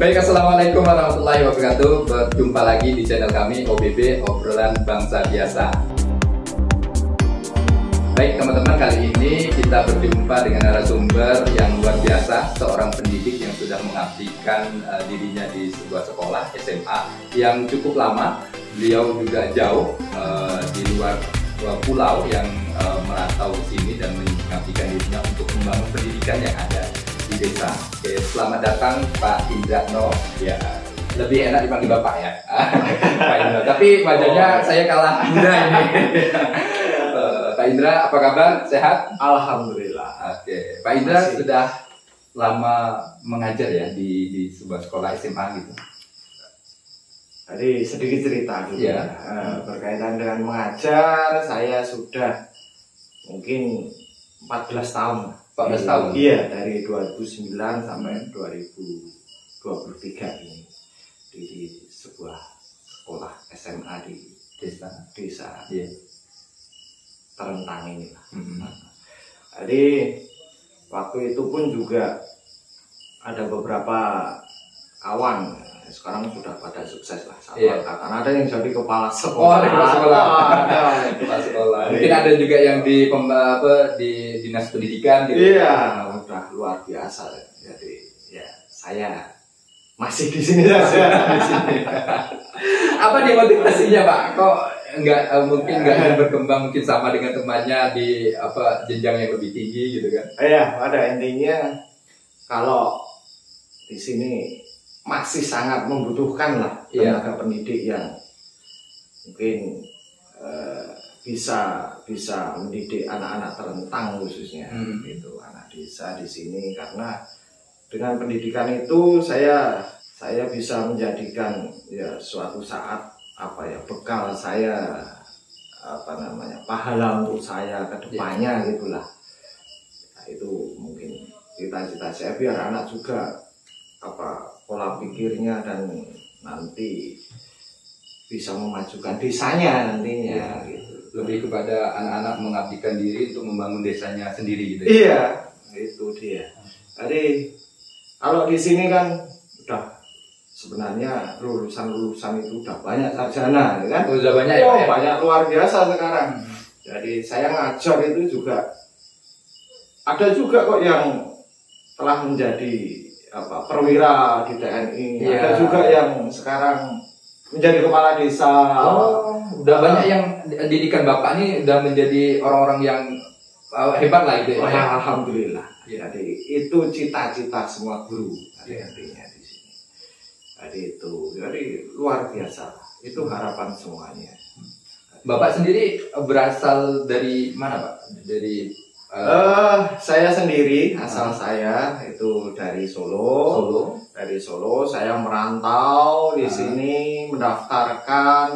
Baik, assalamualaikum warahmatullahi wabarakatuh. Berjumpa lagi di channel kami OBB, Obrolan Bangsa Biasa. Baik teman-teman, kali ini kita berjumpa dengan narasumber yang luar biasa, seorang pendidik yang sudah mengabdikan dirinya di sebuah sekolah SMA yang cukup lama. Beliau juga jauh di luar pulau yang merantau ke sini dan mengabdikan dirinya untuk membangun pendidikan yang ada di desa. Oke, selamat datang Pak Indra No. Ya, lebih enak dipanggil Bapak ya. Pak Indra. Tapi wajahnya saya kalah muda ini. Pak Indra, apa kabar? Sehat? Alhamdulillah. Oke, Pak Indra sudah lama mengajar ya di sebuah sekolah SMA gitu. Jadi sedikit cerita dulu ya. Berkaitan dengan mengajar, saya sudah mungkin 14 tahun. 14 tahun? Iya, dari 2009 sampai 2023 ini di sebuah sekolah SMA di desa Terentang ini lah. Jadi waktu itu pun juga ada beberapa kawan, sekarang sudah pada sukses lah. Karena ada yang jadi kepala sekolah. Kepala sekolah. Mungkin ada juga yang di dinas pendidikan gitu. Iya, udah luar biasa. Jadi ya saya masih di sini saja. Apa nih motivasinya Pak? Kok mungkin nggak ingin berkembang mungkin sama dengan temannya di jenjang yang lebih tinggi gitu kan? Iya, pada intinya kalau di sini masih sangat membutuhkan lah tenaga pendidik yang mungkin bisa mendidik anak-anak terentang khususnya gitu, anak desa di sini. Karena dengan pendidikan itu saya bisa menjadikan ya suatu saat bekal saya pahala untuk saya ke depannya gitulah. Nah, itu mungkin cita-cita saya biar anak juga pola pikirnya dan nanti bisa memajukan desanya nantinya gitu. Lebih kepada anak-anak mengabdikan diri untuk membangun desanya sendiri gitu. Iya, itu dia. Jadi kalau di sini kan udah sebenarnya lulusan itu udah banyak sarjana, kan? Udah banyak ya? Banyak luar biasa sekarang. Jadi saya ngajar itu juga ada juga kok yang telah menjadi perwira di TNI. Ada juga yang sekarang menjadi kepala desa. Udah banyak yang didikan Bapak ini udah menjadi orang-orang yang hebat lah itu. Alhamdulillah. Jadi itu cita-cita semua guru artinya di sini. Jadi luar biasa. Itu harapan semuanya. Bapak sendiri berasal dari mana Pak? Saya sendiri asal saya itu dari Solo. Dari Solo saya merantau di sini mendaftarkan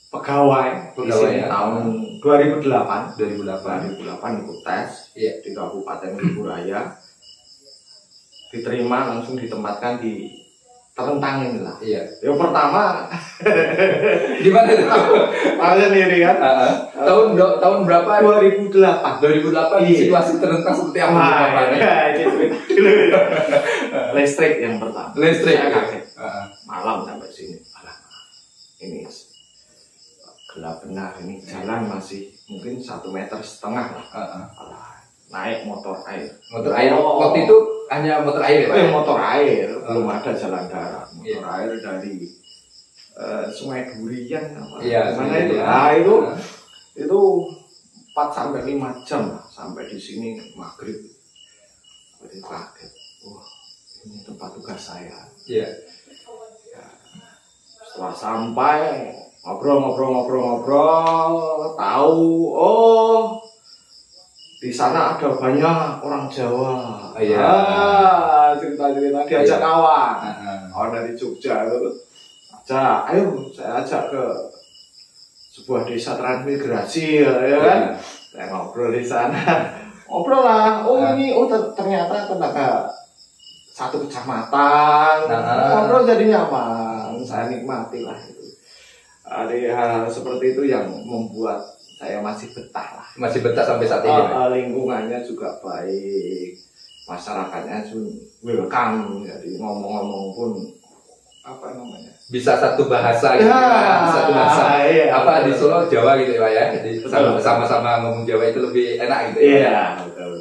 pegawai di sini tahun 2008 ikut tes di Kabupaten Kuburaya, diterima langsung ditempatkan di Terentang inilah. Yang pertama di mana itu? Tahu sendiri kan? Tahun berapa? 2008. Situasi Terentang seperti apa? Listrik yang pertama. Listrik. Saya kaget. Malam sampai sini. Ini gelap benar, ini jalan masih mungkin 1,5 meter lah. Naik motor air. Waktu itu hanya motor air ya Pak? Motor air, belum ada jalan darat. Motor air dari Sungai Durian mana itu? Nah itu 4-5 jam sampai di sini maghrib. Jadi kaget. Wah, ini tempat tugas saya. Setelah sampai ngobrol, tahu di sana ada banyak orang Jawa. Cerita-cerita diajak kawan. Dari Jogja itu. Ayo saya ajak ke sebuah desa transmigrasi ya kan. Saya ngobrol di sana. Ngobrol lah. Ini ternyata tenaga satu kecamatan. Ngobrol jadi nyaman. Saya nikmati lah itu. Ada hal seperti itu yang membuat saya masih betah lah. Masih betah sampai saat ini. Lingkungannya juga baik. masyarakatnya pun welcome, jadi ngomong-ngomong pun apa namanya bisa satu bahasa gitu ya, satu bahasa iya, apa betul. di Solo Jawa gitu ya Pak ya, jadi Betul. sama-sama ngomong Jawa itu lebih enak gitu ya. Iya, betul.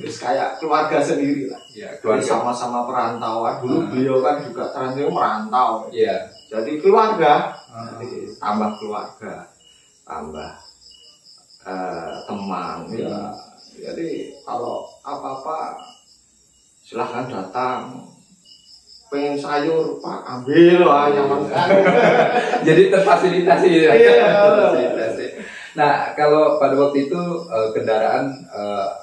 Terus kayak keluarga sendiri lah. Ya, Jadi keluarga. sama-sama perantauan. Dulu beliau kan juga terakhir merantau. Iya. Jadi keluarga, jadi tambah keluarga, tambah teman. Ya. Jadi kalau apa-apa silahkan datang. Pengen sayur Pak, ambil lah nyaman sekali. Jadi terfasilitasi ya. Iya. Terfasilitasi. Nah, kalau pada waktu itu kendaraan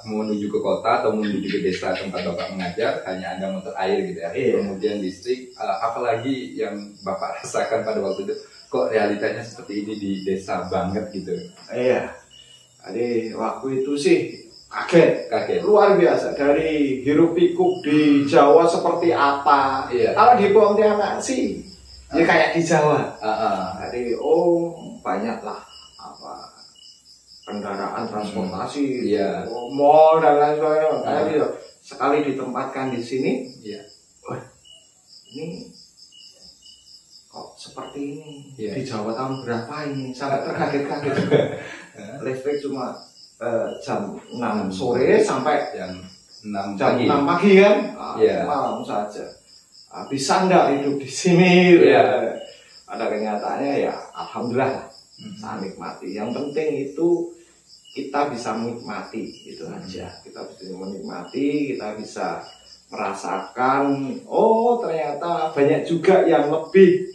menuju ke kota atau menuju ke desa tempat Bapak mengajar hanya ada motor air gitu ya. Iya. Kemudian listrik, apalagi yang Bapak rasakan pada waktu itu, kok realitanya seperti ini di desa banget gitu. Iya. Jadi waktu itu sih kaget. Kaget. Luar biasa, dari hiruk pikuk di Jawa seperti apa. Iya. Kalau di Pontianak sih ya kayak di Jawa. Jadi banyaklah apa kendaraan transportasi, Iya. mall dan lain sebagainya. Jadi sekali ditempatkan di sini, Iya. wah ini kok seperti ini. Iya. Di Jawa tahun berapa ini? Sangat terkaget-kaget. Listrik cuma jam 6 sore sampai Jam 6 jam pagi. 6 pagi kan, Iya. malam saja. Bisa ndak hidup di sini? Iya. Ada kenyataannya ya, alhamdulillah saya nikmati. Yang penting itu kita bisa menikmati, itu aja. Kita bisa menikmati, kita bisa merasakan. Oh ternyata banyak juga yang lebih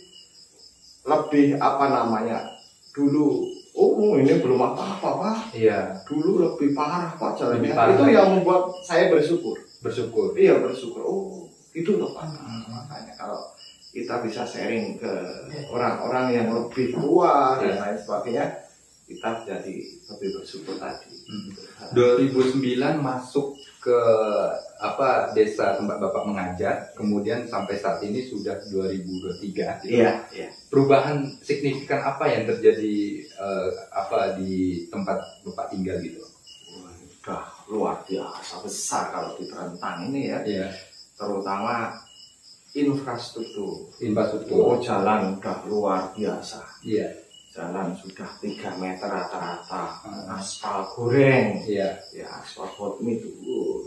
apa namanya dulu. Oh ini belum apa-apa Pak. Iya. Dulu lebih parah Pak jalannya. Lebih parah. Itu yang membuat saya bersyukur. Bersyukur. Iya bersyukur. Oh itu loh Pak. Makanya kalau kita bisa sharing ke orang-orang yang lebih tua dan lain sebagainya, kita jadi lebih bersyukur tadi. 2009 masuk ke desa tempat Bapak mengajar, kemudian sampai saat ini sudah 2023. Gitu. Iya. Perubahan signifikan apa yang terjadi di tempat Bapak tinggal gitu? Sudah luar biasa besar kalau di Terentang ini ya. Iya. Terutama infrastruktur. Infrastruktur. Jalan udah luar biasa. Iya. Jalan sudah 3 meter rata-rata. Aspal goreng. Iya. Ya aspal botmi itu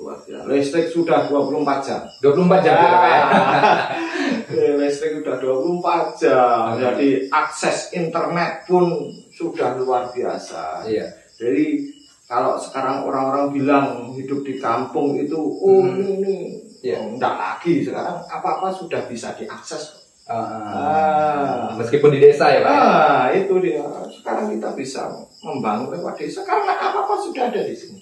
luar biasa. Listrik sudah 24 jam. 24 jam ya, Pak, ya? Listrik sudah 24 jam. Jadi akses internet pun sudah luar biasa. Iya. Jadi kalau sekarang orang-orang bilang hidup di kampung itu ini enggak lagi. Sekarang apa-apa sudah bisa diakses. Meskipun di desa ya Pak. Itu dia. Sekarang kita bisa membangun lewat desa karena apa-apa sudah ada di sini.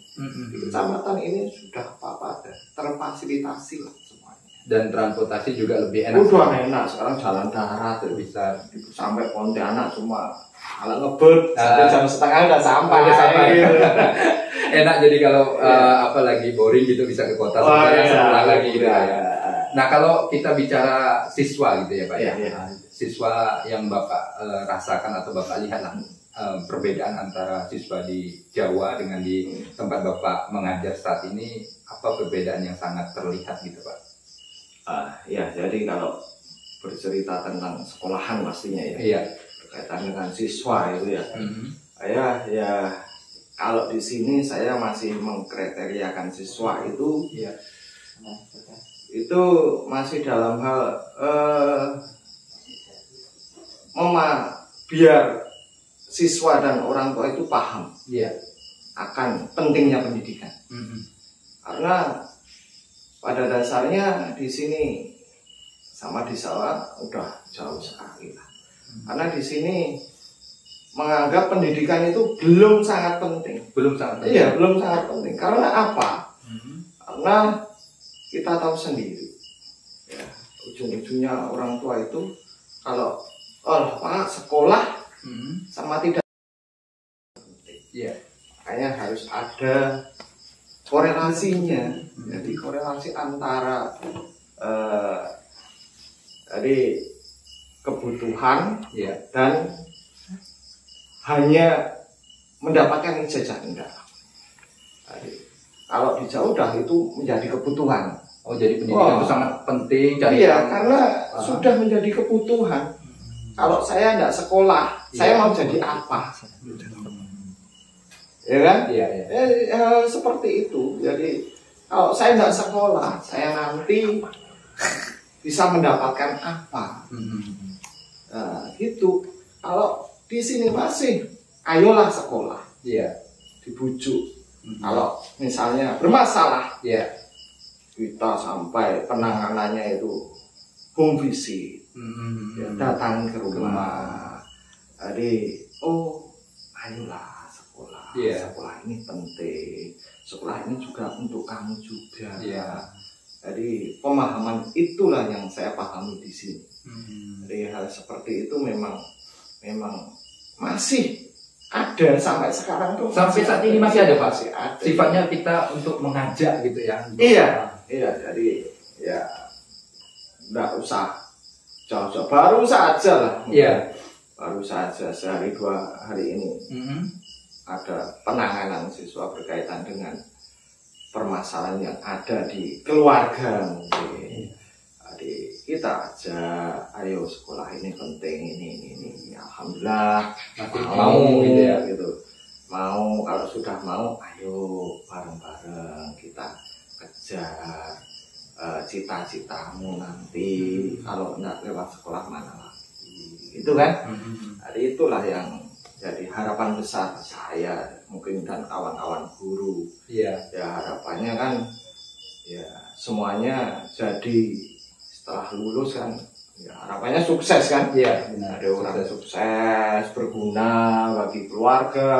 Di kecamatan ini sudah apa-apa ada, terfasilitasi lah semuanya. Dan transportasi juga lebih enak. Udah enak. Sekarang jalan darat Bisa sampai Pontianak cuma kalau ngebut jam setengah udah sampai. Enak, jadi kalau lagi boring gitu bisa ke kota sebentar lagi gitu ya. Nah kalau kita bicara siswa gitu ya Pak ya. Siswa yang Bapak rasakan atau Bapak lihat lah perbedaan antara siswa di Jawa dengan di tempat Bapak mengajar saat ini, apa perbedaan yang sangat terlihat gitu Pak? Ya jadi kalau bercerita tentang sekolahan pastinya ya. Iya. Berkaitan dengan siswa itu ya. Ya kalau di sini saya masih mengkriteriakan siswa itu. Iya. Itu masih dalam hal biar siswa dan orang tua itu paham akan pentingnya pendidikan. Karena pada dasarnya di sini sama di Jawa udah jauh sekali lah. Karena di sini menganggap pendidikan itu belum sangat penting. Belum sangat penting. Karena apa? Karena kita tahu sendiri, ya, ujung-ujungnya orang tua itu kalau Pak sekolah sama tidak, makanya harus ada korelasinya. Jadi korelasi antara dari kebutuhan dan hanya mendapatkan ijazah enggak. Jadi, Kalau di jauh udah itu menjadi kebutuhan. Oh, jadi pendidikan itu sangat penting. Iya, karena sudah menjadi kebutuhan. Kalau saya tidak sekolah, saya mau jadi apa? Ya kan? Iya. Seperti itu. Jadi kalau saya tidak sekolah, saya nanti bisa mendapatkan apa? Nah, gitu. Kalau di sini masih, ayolah sekolah. Iya. Dibujuk. Kalau misalnya bermasalah, iya, kita sampai penanganannya itu home visit, ya, datang ke rumah. Jadi, ayolah sekolah. Yeah. Sekolah ini penting. Sekolah ini juga untuk kamu juga. Yeah. Jadi pemahaman itulah yang saya pahami di sini. Jadi hal seperti itu memang masih ada sampai sekarang tuh. Sampai saat ini masih ada, Pak. Masih ada. Sifatnya kita untuk mengajak gitu ya. Iya. Jadi ya nggak usah jauh-jauh. Baru saja lah. Iya. Baru saja sehari 2 hari ini ada penanganan siswa berkaitan dengan permasalahan yang ada di keluarga mungkin. Jadi kita aja, ayo sekolah ini penting, ini. Alhamdulillah mau gitu ya. Gitu. Mau, kalau sudah mau, ayo bareng-bareng kita kejar cita-citamu nanti. Kalau enggak lewat sekolah mana lagi, gitu kan? Jadi itulah yang jadi harapan besar saya mungkin dan kawan-kawan guru. Iya. Ya harapannya kan ya semuanya jadi setelah lulus kan ya harapannya sukses kan. Iya, benar. Ada orang sukses berguna bagi keluarga,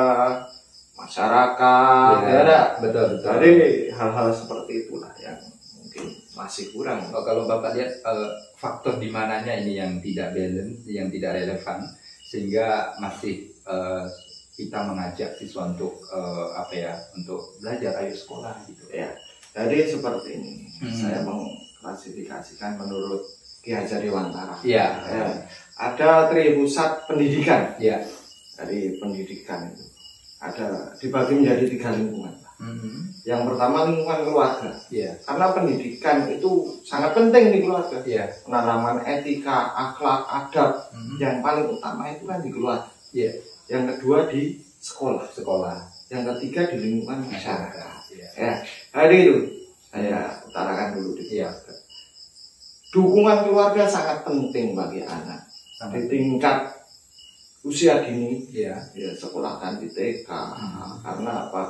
masyarakat. Ya, betul. Jadi hal-hal seperti itulah yang mungkin masih kurang. Kalau Bapak lihat faktor di mananya ini yang tidak balance, yang tidak relevan, sehingga masih kita mengajak siswa untuk untuk belajar, ayo sekolah gitu. Ya, jadi seperti ini. Saya mengklasifikasikan menurut Ki Hajar Dewantara. Iya. Ada tripusat pendidikan. Iya. Dari pendidikan itu ada dibagi menjadi 3 lingkungan. Yang pertama lingkungan keluarga. Iya. Karena pendidikan itu sangat penting di keluarga. Iya. Penanaman etika, akhlak, adab yang paling utama itu kan di keluarga. Iya. Yang kedua di sekolah. Yang ketiga di lingkungan masyarakat. Iya. Ya, hari itu saya utarakan dulu di keluarga. Dukungan keluarga sangat penting bagi anak. Di tingkat usia dini, ya sekolahkan di TK. Karena apa?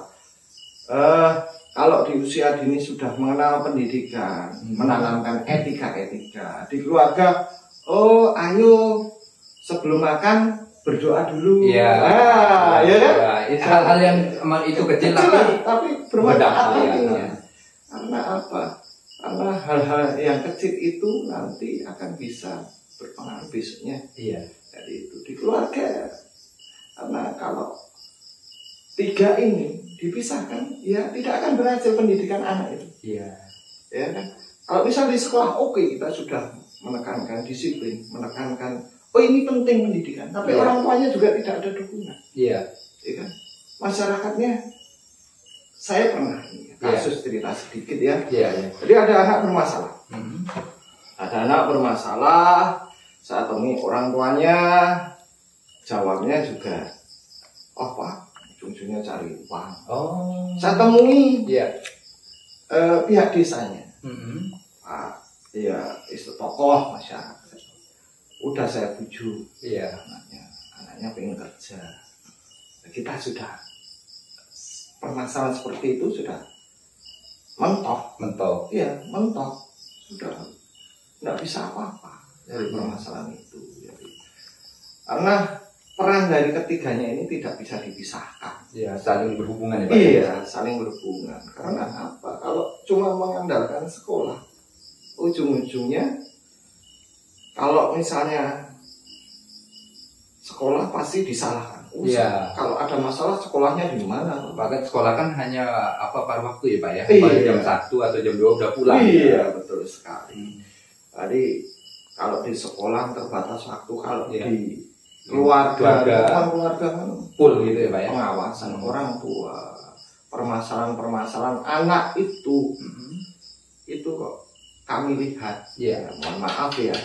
Kalau di usia dini sudah mengenal pendidikan, menanamkan etika-etika di keluarga. Oh, ayo sebelum makan berdoa dulu. Iya. Ya kan? Hal-hal yang itu kecil tapi bermanfaat nantinya. Ya. Karena apa? Karena hal-hal yang kecil itu nanti akan bisa berpengaruh besoknya. Iya. Jadi itu di keluarga. Karena kalau 3 ini dipisahkan, ya tidak akan berhasil pendidikan anak itu. Iya. Ya kan? Kalau misal di sekolah, oke, kita sudah menekankan disiplin, menekankan, oh ini penting pendidikan, tapi orang tuanya juga tidak ada dukungan. Iya. Ya kan? Masyarakatnya, saya pernah kasus cerita sedikit ya. Iya. Jadi ada anak bermasalah. Ada anak bermasalah, saat temui orang tuanya, jawabnya juga, oh Pak, ujung-ujungnya cari uang. Oh. Saya temui pihak desanya. Pak, ya itu tokoh masyarakat. Udah saya bujuk, anaknya pengen kerja. Kita sudah permasalahan seperti itu sudah mentok. Iya, mentok. Sudah nggak bisa apa-apa dari permasalahan itu. Jadi, karena peran dari ketiganya ini tidak bisa dipisahkan. Ya, saling berhubungan ya Pak. Iya, saling berhubungan. Karena apa? Kalau cuma mengandalkan sekolah, ujung-ujungnya kalau misalnya sekolah pasti disalahkan. Iya. Kalau ada masalah sekolahnya di mana? Bahkan sekolah kan hanya paruh waktu ya Pak ya. Iya. Jam 1 atau jam 2 udah pulang. Iya, betul sekali. Jadi kalau di sekolah terbatas waktu, kalau di keluarga kan full gitu ya Pak ya. Pengawasan orang tua, permasalahan-permasalahan anak itu kok kami lihat, mohon maaf ya,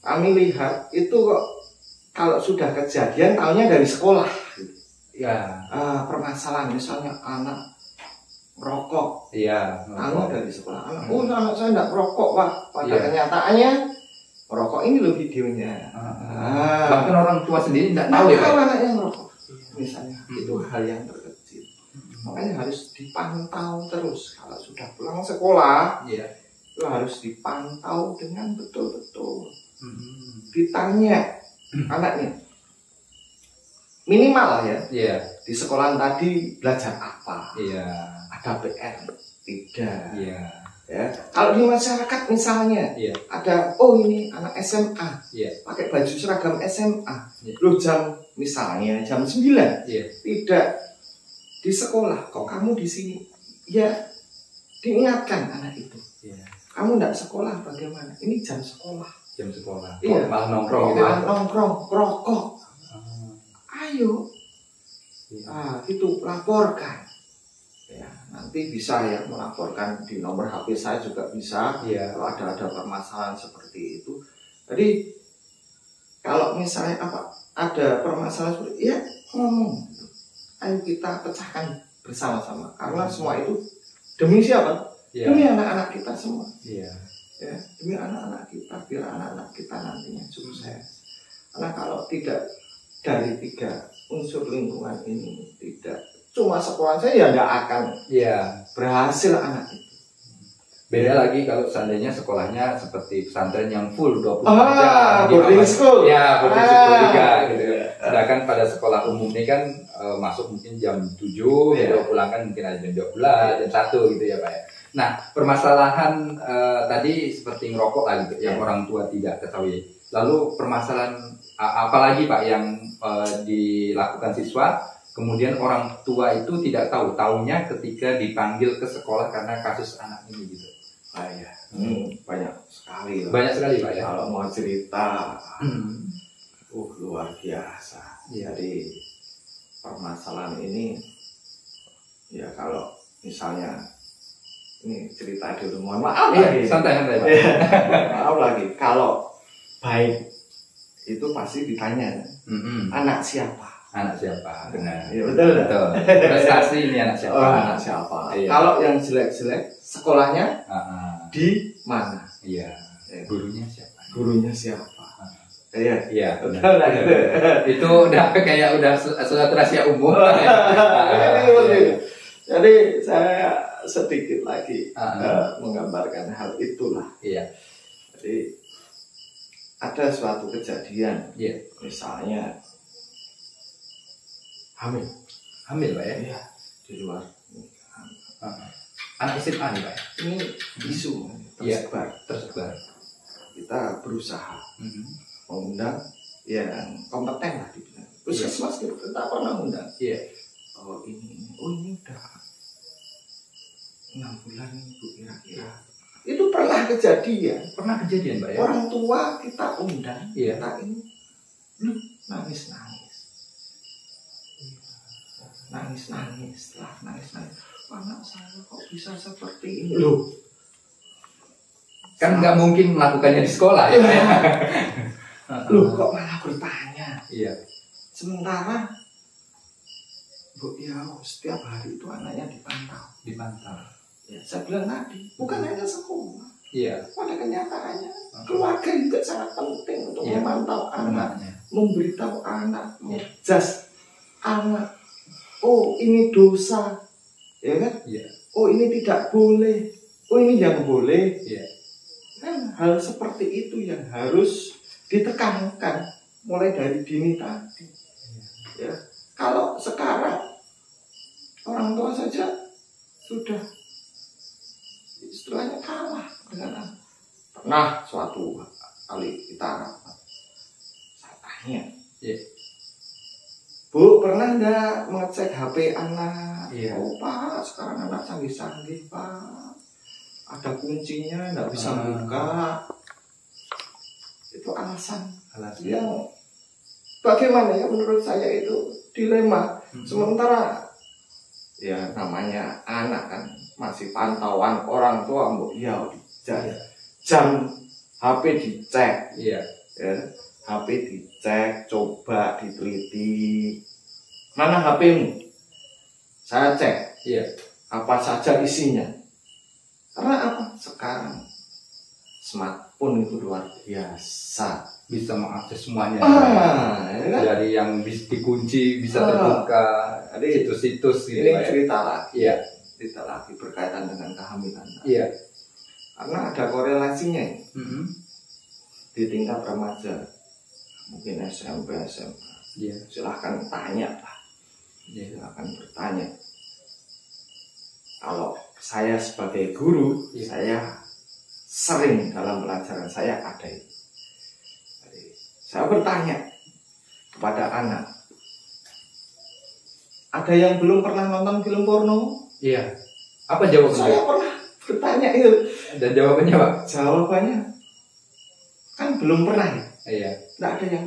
kami lihat itu kok kalau sudah kejadian tahunya dari sekolah. Permasalahan misalnya anak merokok, tahunya dari sekolah. Anak saya tidak merokok Pak, pada kenyataannya merokok ini loh videonya. Bahkan orang tua sendiri tidak tahu ya Pak. Anaknya merokok, misalnya itu hal yang terkecil. Makanya harus dipantau terus. Kalau sudah pulang sekolah, itu harus dipantau dengan betul-betul. Ditanya anaknya, minimal ya, di sekolah tadi belajar apa? Ada PR? Tidak. Ya. Kalau di masyarakat misalnya ada, ini anak SMA, pakai baju seragam SMA, loh misalnya jam 9, tidak di sekolah, kok kamu di sini? Ya, diingatkan anak itu. Kamu tidak sekolah bagaimana? Ini jam sekolah. Jam sekolah. Malah nongkrong gitu. Malah nongkrong, rokok. Ayo. Itu laporkan. Ya, nanti bisa ya melaporkan di nomor HP saya juga bisa. Kalau ada permasalahan seperti itu. Jadi kalau misalnya ada permasalahan seperti itu, ngomong. Ayo kita pecahkan bersama-sama. Karena semua itu demi siapa? Demi anak-anak kita semua. Ya, demi anak-anak kita, biar anak-anak kita nantinya sukses. Karena kalau tidak dari 3 unsur lingkungan ini, tidak cuma sekolah saya tidak akan berhasil anak itu. Beda lagi kalau seandainya sekolahnya seperti pesantren yang full 24 jam. Boarding school. Boarding school juga gitu. Sedangkan pada sekolah umum ini kan masuk mungkin jam 7, pulang kan mungkin ada jam 12, jam 1 gitu ya Pak ya. Nah, permasalahan tadi seperti ngerokok lagi yang orang tua tidak ketahui. Lalu permasalahan apalagi Pak yang dilakukan siswa, kemudian orang tua itu tidak tahu, taunya ketika dipanggil ke sekolah karena kasus anak ini gitu. Banyak sekali. Banyak sekali Pak ya. Kalau mau cerita, luar biasa. Jadi permasalahan ini, ya kalau misalnya ini cerita dulu, mohon maaf lagi. Santai Pak. Maaf lagi. Kalau baik itu pasti ditanya, anak siapa? Anak siapa? Benar. Ya, betul. Prestasi ini anak siapa? Anak siapa? Kalau yang jelek-jelek, sekolahnya di mana? Gurunya siapa? Gurunya siapa? Iya, betul. Itu udah kayak suatu rahasia umum. Jadi saya sedikit lagi menggambarkan hal itulah. Jadi ada suatu kejadian, misalnya hamil Pak ya? Di luar. Anak SMA nih Pak. Ini isu tersebar. Kita berusaha mengundang yang kompeten lah dibilang. Puskesmas kita pernah undang. Ini udah 6 bulan Bu kira-kira. Itu pernah kejadian Pak ya. Orang tua kita undang, kita ini nangis. Anak saya kok bisa seperti ini? Loh, kan nggak mungkin melakukannya di sekolah ya. Loh, kok malah bertanya? Sementara Bu, setiap hari itu anaknya dipantau. Ya, saya bilang tadi, bukan hanya sekolah. Pada kenyataannya, keluarga juga sangat penting untuk memantau anaknya, memberitahu anak, jas anak. Ini dosa, ya kan? Ini tidak boleh. Ini yang boleh. Kan hal seperti itu yang harus ditekankan mulai dari dini tadi. Kalau sekarang orang tua saja sudah istilahnya kalah dengan anak. Pernah suatu kali kita saya tanya, Bu, pernah enggak mengecek HP anak? Pak, sekarang anak canggih-canggih Pak, ada kuncinya, enggak bisa buka. Itu alasan yang bagaimana ya menurut saya itu dilema. Sementara Ya namanya anak kan masih pantauan orang tua, mbok ya jam HP dicek, Iya. ya HP dicek, coba diteliti. Mana HP-mu? Saya cek. Iya. Apa saja isinya. Karena apa? Sekarang smartphone itu luar biasa. Bisa mengakses semuanya. Ya kan? Dari yang dikunci bisa terbuka, Jadi situs-situs gitu ini Pak ya. cerita lagi. Iya. Cerita lagi berkaitan dengan kehamilan. Iya. Karena ada korelasinya ini. Mm-hmm. Di tingkat remaja, mungkin SMP, SMA. Iya. Silahkan tanya lah. Iya. Silahkan bertanya. Kalau saya sebagai guru, Iya. saya sering dalam pelajaran saya ada itu. Jadi, saya bertanya kepada anak, ada yang belum pernah nonton film porno? Iya. Apa jawabannya? Saya pernah bertanya itu. Dan jawabannya Pak? Jawabannya kan belum pernah ya. Iya. Nggak ada yang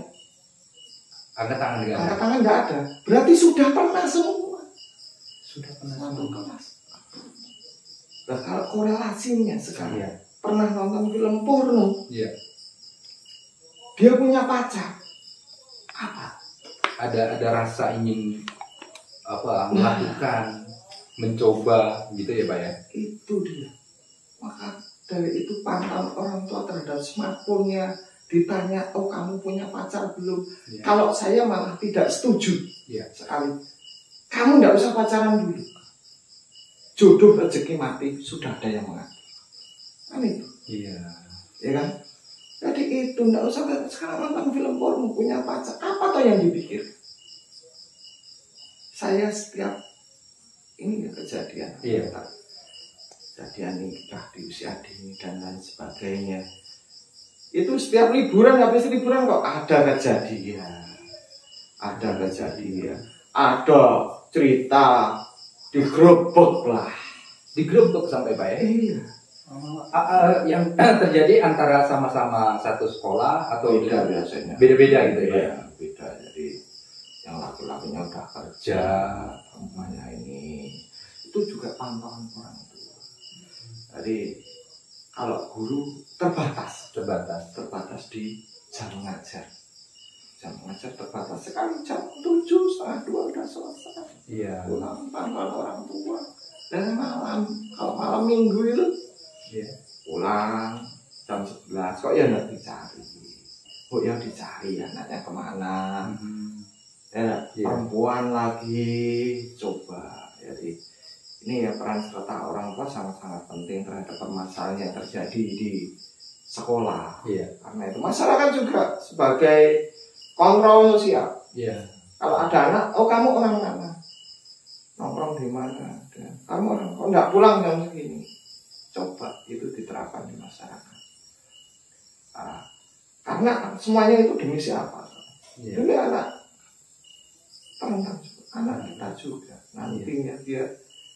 Angkat tangan dengan angkat tangan, nggak ada. Berarti sudah pernah semua. sudah pernah Satu semua. kelas. Nah, kalau korelasinya sekarang Iya. pernah nonton film porno, Iya. dia punya pacar. Apa? Ada rasa ingin melakukan, mencoba gitu ya Pak ya. Itu dia. Maka dari itu pantauan orang tua terhadap smartphone-nya, ditanya, oh kamu punya pacar belum? Iya. Kalau saya malah tidak setuju Iya. sekali. Kamu nggak usah pacaran dulu. Jodoh rezeki mati sudah ada yang mengatur. Kan itu, Iya. ya kan? Jadi itu nggak usah sekarang nonton film porno punya pacar. Apa toh yang dipikir? Saya setiap ini kejadian. Iya. Kejadian nikah di usia dini dan lain sebagainya. Itu setiap liburan, habis liburan kok ada kejadian. Ada kejadian. Ada cerita digerebek lah. Digerebek sampai Pak ya. Iya. Yang terjadi antara sama-sama satu sekolah atau Beda biasanya. beda-beda gitu ya. Iya, beda. Jadi yang laki-lakinya udah kerja, semuanya ini. Itu juga pantauan orang tua. Jadi kalau guru terbatas di jam ngajar. Jam ngajar terbatas sekali, jam 7, setengah 2 udah selesai. Iya. Pulang pantauan orang tua. Dan malam, kalau malam minggu itu Iya. pulang jam 11, kok ya nggak dicari. Kok ya dicari anaknya kemana. Ya, Iya. perempuan lagi coba. Jadi ini ya peran serta orang tua sangat-sangat penting terhadap permasalahan yang terjadi di sekolah. Iya. Karena itu masyarakat juga sebagai kontrol sosial. Iya. Kalau ada anak, oh kamu orang mana? Nongkrong di mana? Kamu orang, kok nggak pulang jam segini? Coba itu diterapkan di masyarakat. Karena semuanya itu demi siapa? Iya. Demi anak. Tentang anak kita juga. Nantinya dia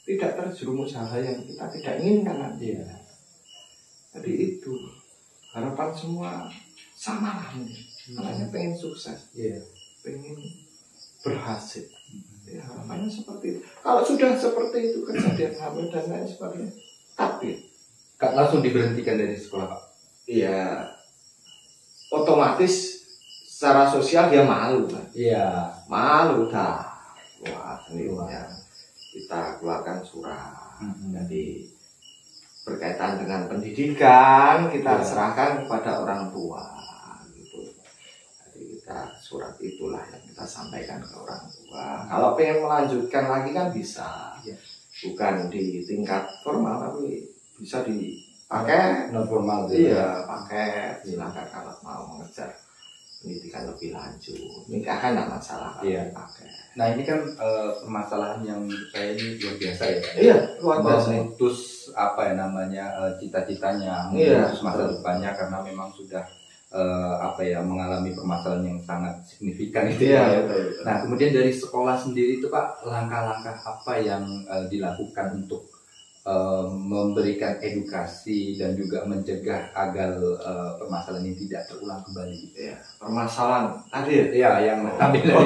tidak terjerumus hal yang kita tidak inginkan nanti. Iya. Jadi itu harapan semua sama lah ini. Anaknya pengen sukses, Iya. pengen berhasil. Ya, harapannya seperti itu. Kalau sudah seperti itu kejadian hamil dan lain sebagainya, tapi Langsung diberhentikan dari sekolah Pak. iya otomatis secara sosial dia malu kan. Iya. Malu dah. Wah, ini ya, kita keluarkan surat. Jadi berkaitan dengan pendidikan kita serahkan kepada orang tua gitu. Jadi kita surat itulah yang kita sampaikan ke orang tua. Kalau pengen melanjutkan lagi kan bisa. Bukan di tingkat formal tapi bisa dipakai Non formal. iya, pakai silakan kalau mau mengejar pendidikan lebih lanjut. Nikah kan nggak masalah kalau Iya. dipakai. Nah ini kan permasalahan yang menurut saya ini luar biasa ya. Iya, luar biasa. Memutus apa ya namanya cita-citanya, Iya. memutus masa depannya karena memang sudah mengalami permasalahan yang sangat signifikan itu Iya, ya. betul, betul. Nah kemudian dari sekolah sendiri itu Pak langkah-langkah apa yang dilakukan untuk memberikan edukasi dan juga mencegah agar permasalahan ini tidak terulang kembali. Ya, permasalahan tadi ya yang tadi itu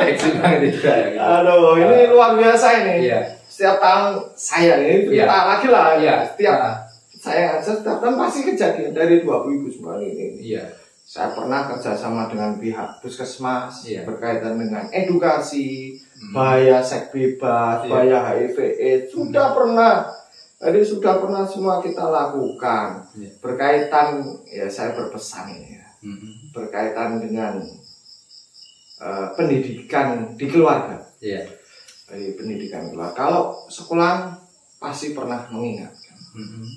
ekstrim banget itu ya, gitu. Aduh, ini luar biasa ini. Iya. Setiap tahun saya ini cerita lagi lah. Iya. Setiap saya setiap tahun pasti kejadian dari 2009 ini. Iya. Saya pernah kerjasama dengan pihak puskesmas berkaitan dengan edukasi, bahaya seks bebas, bahaya HIV/AIDS. Sudah pernah. Jadi sudah pernah semua kita lakukan. Berkaitan, ya saya berpesan ini ya. Berkaitan dengan pendidikan di keluarga. Dari pendidikan keluarga. Kalau sekolah pasti pernah mengingatkan.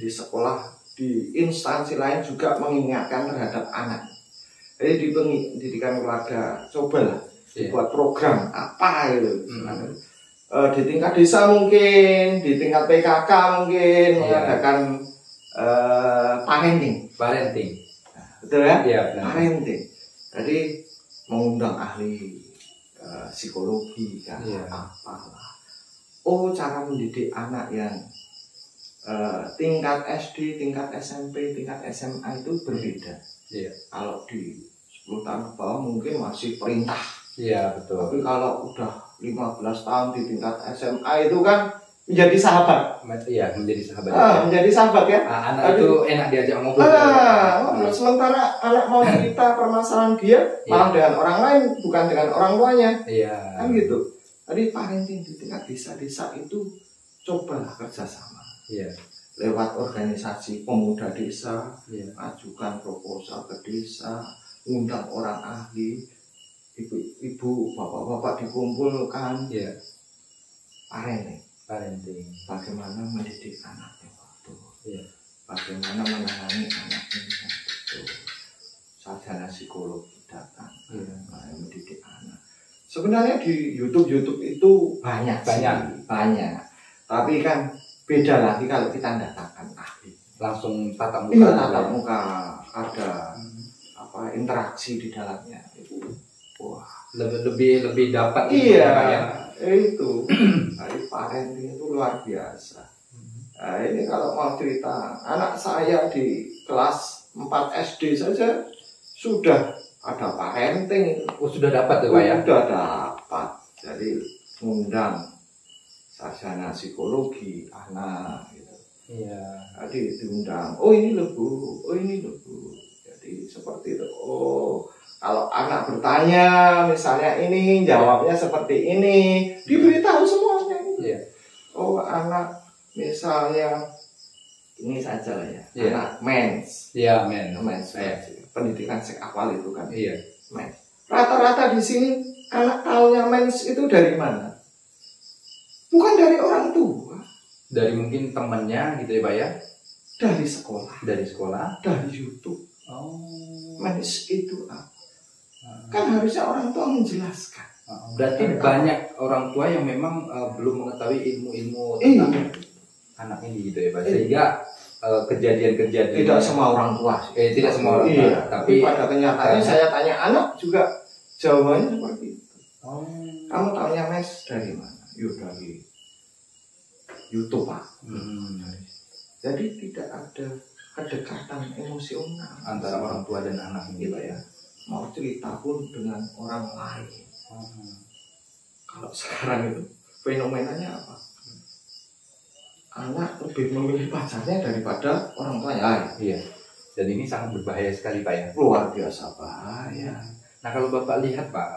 Di sekolah, di instansi lain juga mengingatkan terhadap anak. Jadi di pendidikan keluarga, cobalah buat program apa gitu. Di tingkat desa mungkin, di tingkat PKK mungkin mengadakan parenting. Betul ya? Parenting. Jadi mengundang ahli psikologi kan, apalah. Oh, cara mendidik anak yang tingkat SD, tingkat SMP, tingkat SMA itu berbeda. Kalau di 10 tahun ke bawah mungkin masih perintah. Iya, betul. Tapi kalau udah 15 tahun di tingkat SMA itu kan menjadi sahabat. Iya, menjadi sahabat. Menjadi sahabat ya. Anak itu enak diajak ngobrol. Sementara anak mau cerita permasalahan dia malah dengan orang lain, bukan dengan orang tuanya. Iya. Kan gitu. Jadi parenting di tingkat desa-desa itu cobalah kerjasama. Iya. Lewat organisasi pemuda desa, ajukan proposal ke desa, undang orang ahli, ibu-ibu, bapak-bapak dikumpulkan. Parenting. Bagaimana mendidik anaknya waktu. Bagaimana menangani anaknya waktu. Sarjana psikologi datang, mendidik anak. Sebenarnya di YouTube itu banyak. Tapi kan beda lagi kalau kita datangkan ahli. Langsung tatap muka. Tatap muka, ada interaksi di dalamnya itu. Wah, lebih dapat. Itu. Jadi parenting itu luar biasa. Nah, ini kalau mau cerita, anak saya di kelas 4 SD saja sudah ada parenting. Sudah dapat tuh Pak ya? Sudah dapat. Jadi ngundang sarjana psikologi anak gitu. Jadi diundang. Oh ini loh Bu. Jadi seperti itu. Oh, kalau anak bertanya misalnya ini jawabnya seperti ini, diberitahu semuanya ini. Oh anak misalnya ini saja lah ya. Anak mens. Mens. Pendidikan seks awal itu kan. Mens. Rata-rata di sini anak taunya mens itu dari mana? Bukan dari orang tua. Dari mungkin temannya gitu ya Pak ya? Dari sekolah. Dari YouTube. Mens itu apa? Kan harusnya orang tua menjelaskan. Berarti banyak orang tua yang memang belum mengetahui ilmu-ilmu tentang anak ini gitu ya Pak. Sehingga kejadian-kejadian tidak semua orang tua sih. Tidak semua orang tua. Tapi pada kenyataannya saya tanya anak juga jawabannya seperti itu. Kamu tahunya mes dari mana? Dari YouTube Pak. Jadi tidak ada kedekatan emosional antara orang tua dan anak ini Pak ya. Mau cerita pun dengan orang lain. Kalau sekarang itu fenomenanya apa? Anak lebih memilih pacarnya daripada orang tuanya. Dan ini sangat berbahaya sekali Pak ya. Luar biasa bahaya. Nah kalau Bapak lihat Pak,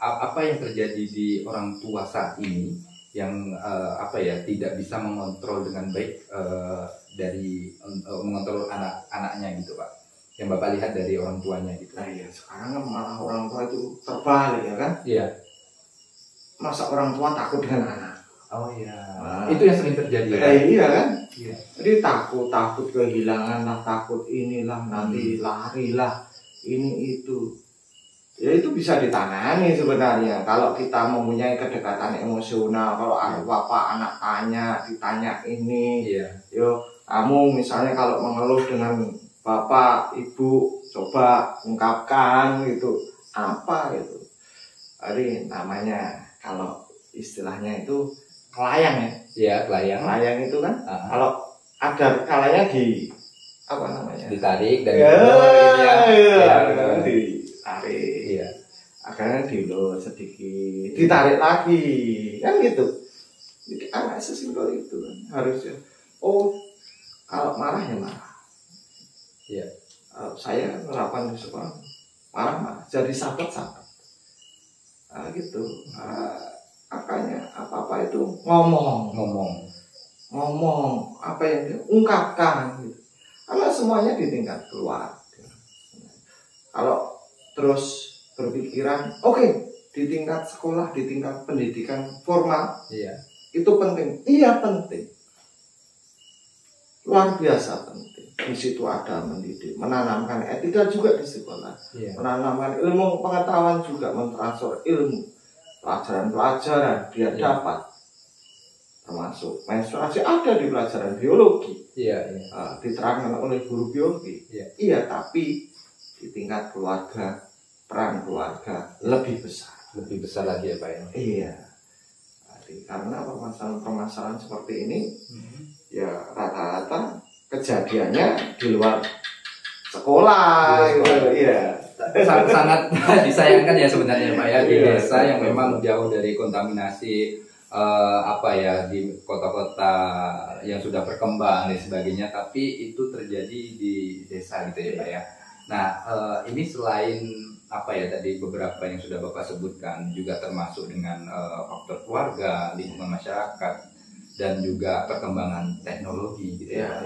apa yang terjadi di orang tua saat ini yang tidak bisa mengontrol dengan baik dari mengontrol anak-anaknya gitu Pak, yang Bapak lihat dari orang tuanya gitu. Sekarang kan malah orang tua itu terbalik ya kan? Masa orang tua takut dengan anak? Itu yang sering terjadi ya? Iya kan? Jadi takut kehilangan lah, takut inilah, nanti larilah, ini itu. Ya itu bisa ditangani sebenarnya kalau kita mempunyai kedekatan emosional. Kalau bapak anak ditanya ini, kamu misalnya kalau mengeluh dengan bapak ibu, coba ungkapkan gitu apa gitu. Jadi namanya kalau istilahnya itu kelayang ya. Iya, kelayang. Kelayang itu kan kalau ada kalanya di apa namanya? Ditarik dan ditarik. Iya. Akhirnya diulur sedikit, ditarik lagi, kan gitu. Jadi anak sesimpel itu kan harusnya. Oh, kalau marah ya marah. Iya. Saya melakukan di sekolah marah-marah, jadi sahabat. Gitu. Makanya apa-apa itu ngomong apa yang diungkapkan gitu. Karena semuanya di tingkat keluarga. Kalau terus berpikiran oke, di tingkat sekolah, di tingkat pendidikan formal, iya, itu penting. Iya, penting, luar biasa penting. Di situ ada mendidik, menanamkan etika juga di sekolah, iya. Menanamkan ilmu pengetahuan juga, mentransfer ilmu, pelajaran-pelajaran dia dapat, termasuk menstruasi ada di pelajaran biologi, iya. Diterangkan oleh guru biologi, iya, tapi di tingkat keluarga, peran keluarga lebih besar lagi ya Pak ya. Iya. Karena permasalahan seperti ini, ya rata-rata kejadiannya di luar sekolah. Iya. Sangat disayangkan ya sebenarnya Pak ya, di desa yang memang jauh dari kontaminasi di kota-kota yang sudah berkembang dan sebagainya, tapi itu terjadi di desa gitu ya Pak ya. Nah, ini selain tadi beberapa yang sudah Bapak sebutkan, juga termasuk dengan faktor keluarga, lingkungan masyarakat, dan juga perkembangan teknologi gitu ya.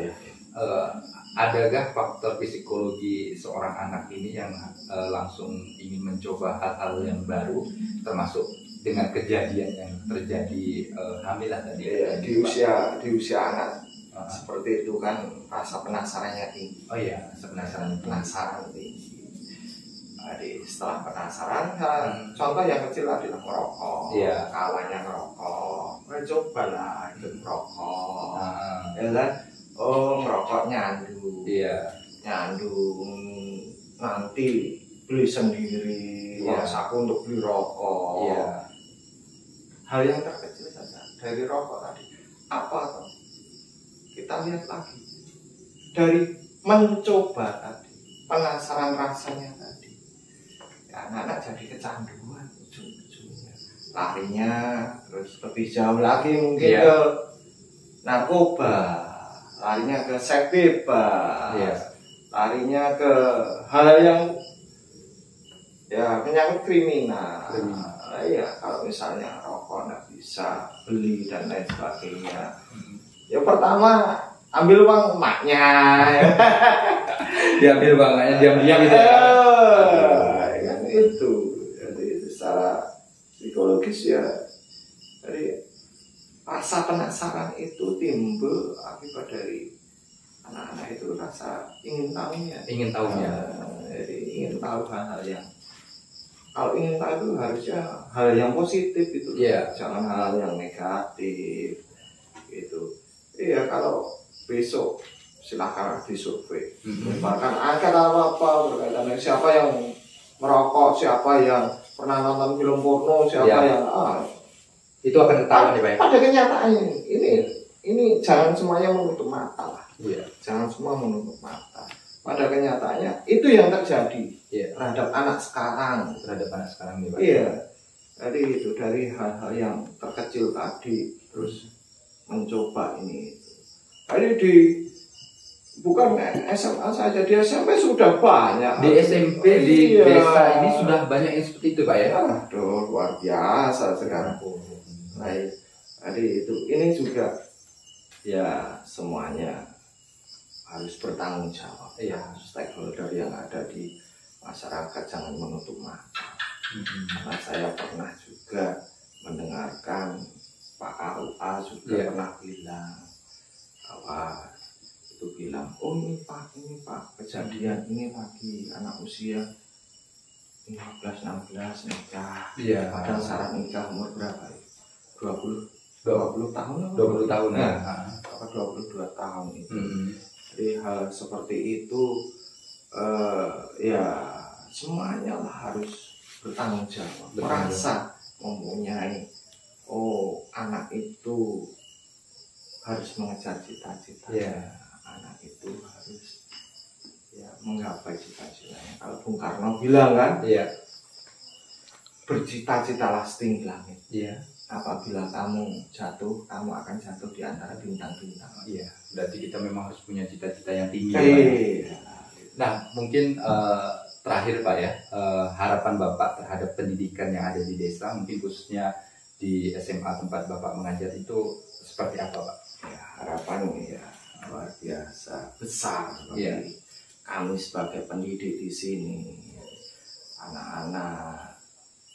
Adakah faktor psikologi seorang anak ini yang langsung ingin mencoba hal-hal yang baru, termasuk dengan kejadian yang terjadi hamilan tadi di usia anak seperti itu kan, rasa penasarannya tinggi. Oh iya, penasaran tinggi. Jadi setelah penasaran, contoh yang kecil adalah merokok. Iya. Kawannya merokok, cobalah ikut merokok. Ya kan? Oh, merokok nyandu. Iya. Nyandu nanti beli sendiri. Uang saku untuk beli rokok. Iya. Hal yang terkecil saja dari rokok tadi. Apa toh? Kita lihat lagi dari mencoba tadi, penasaran rasanya tadi. Anak-anak jadi kecanduan ujung-ujungnya, larinya terus lebih jauh lagi mungkin ke narkoba, larinya ke seks bebas, larinya ke hal yang menyangkut kriminal. Ya kalau misalnya rokok nggak bisa beli dan lain sebagainya, ya pertama ambil uang emaknya, diambil uang emaknya diam-diam gitu ya. Jadi secara psikologis ya, dari rasa penasaran itu timbul akibat dari anak-anak itu rasa ingin tahunya. Jadi ingin tahu hal-hal yang, kalau ingin tahu itu harusnya hal yang positif itu, jangan hal yang negatif itu. Iya, kalau besok silahkan disurvei, bahkan angkat apa berkaitan dengan siapa yang merokok, siapa yang pernah nonton film porno, siapa yang itu akan ketahuan ya Pak ya? Pada kenyataannya ini jangan semuanya menutup mata lah. Jangan semua menutup mata. Pada kenyataannya itu yang terjadi terhadap anak sekarang. Nih Pak. Iya. Jadi itu dari hal-hal yang terkecil tadi terus mencoba ini. Jadi bukan SMA saja, di SMP sudah banyak. Di SMP di desa ini sudah banyak yang seperti itu Pak ya? Aduh, luar biasa sekarang. Baik. Jadi ini juga ya semuanya harus bertanggung jawab. Stakeholder yang ada di masyarakat jangan menutup mata. Karena saya pernah juga mendengarkan Pak KUA juga pernah bilang bahwa itu bilang, oh ini Pak, kejadian ini lagi anak usia 15-16 nikah. Padahal syarat nikah umur berapa ya? 20 tahun. 20 tahun apa 22 tahun itu. Jadi hal seperti itu semuanya lah harus bertanggung jawab, merasa mempunyai oh anak itu harus mengejar cita-cita, anak itu harus ya menggapai cita-citanya. Kalau Bung Karno bilang kan, bercita-citalah setinggi langit. Apabila kamu jatuh, kamu akan jatuh di antara bintang-bintang. Berarti kita memang harus punya cita-cita yang tinggi. Nah, mungkin terakhir Pak ya, harapan Bapak terhadap pendidikan yang ada di desa, mungkin khususnya di SMA tempat Bapak mengajar itu seperti apa Pak? Ya, harapan ya luar biasa besar bagi kami sebagai pendidik di sini. Anak-anak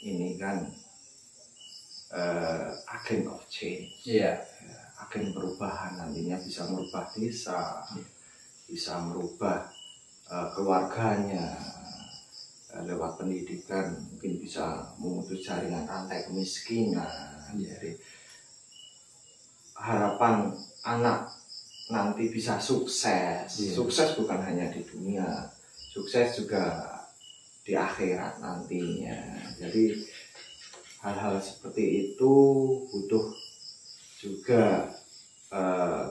ini kan agen of change, agen perubahan, nantinya bisa merubah desa, bisa merubah keluarganya. Lewat pendidikan mungkin bisa memutus jaringan rantai kemiskinan. Jadi harapan anak nanti bisa sukses. Sukses bukan hanya di dunia, sukses juga di akhirat nantinya. Jadi hal-hal seperti itu butuh juga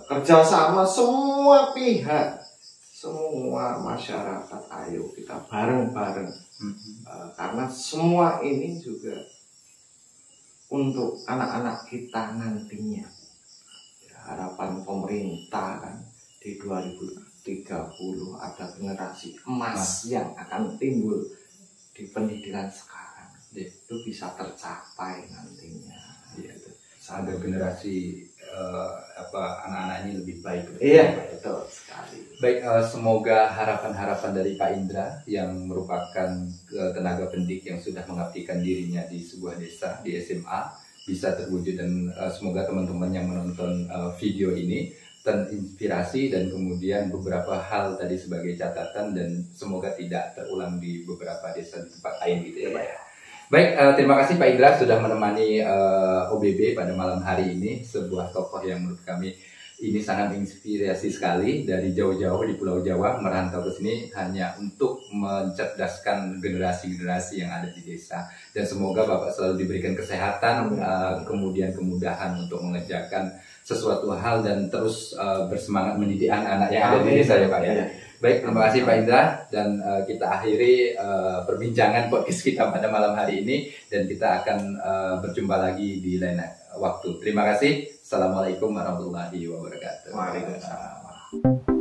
kerjasama semua pihak, semua masyarakat. Ayo kita bareng-bareng, karena semua ini juga untuk anak-anak kita nantinya. Harapan pemerintah kan di 2030 ada generasi emas yang akan timbul di pendidikan sekarang. Itu bisa tercapai nantinya. Agar generasi anak-anak ini lebih baik. Betul sekali. Baik, semoga harapan-harapan dari Pak Indra yang merupakan tenaga pendidik yang sudah mengabdikan dirinya di sebuah desa, di SMA, bisa terwujud, dan semoga teman-teman yang menonton video ini terinspirasi dan kemudian beberapa hal tadi sebagai catatan, dan semoga tidak terulang di beberapa desa di tempat lain gitu ya Pak ya. Baik, terima kasih Pak Indra sudah menemani OBB pada malam hari ini, sebuah tokoh yang menurut kami ini sangat menginspirasi sekali, dari jauh-jauh di Pulau Jawa merantau ke sini hanya untuk mencerdaskan generasi-generasi yang ada di desa. Dan semoga Bapak selalu diberikan kesehatan, kemudian kemudahan untuk mengerjakan sesuatu hal dan terus bersemangat mendidik anak-anak yang ada di desa ya Pak ya. Baik, terima kasih Pak Indra, dan kita akhiri perbincangan podcast kita pada malam hari ini, dan kita akan berjumpa lagi di lain waktu. Terima kasih. Assalamualaikum warahmatullahi wabarakatuh. Waalaikumsalam.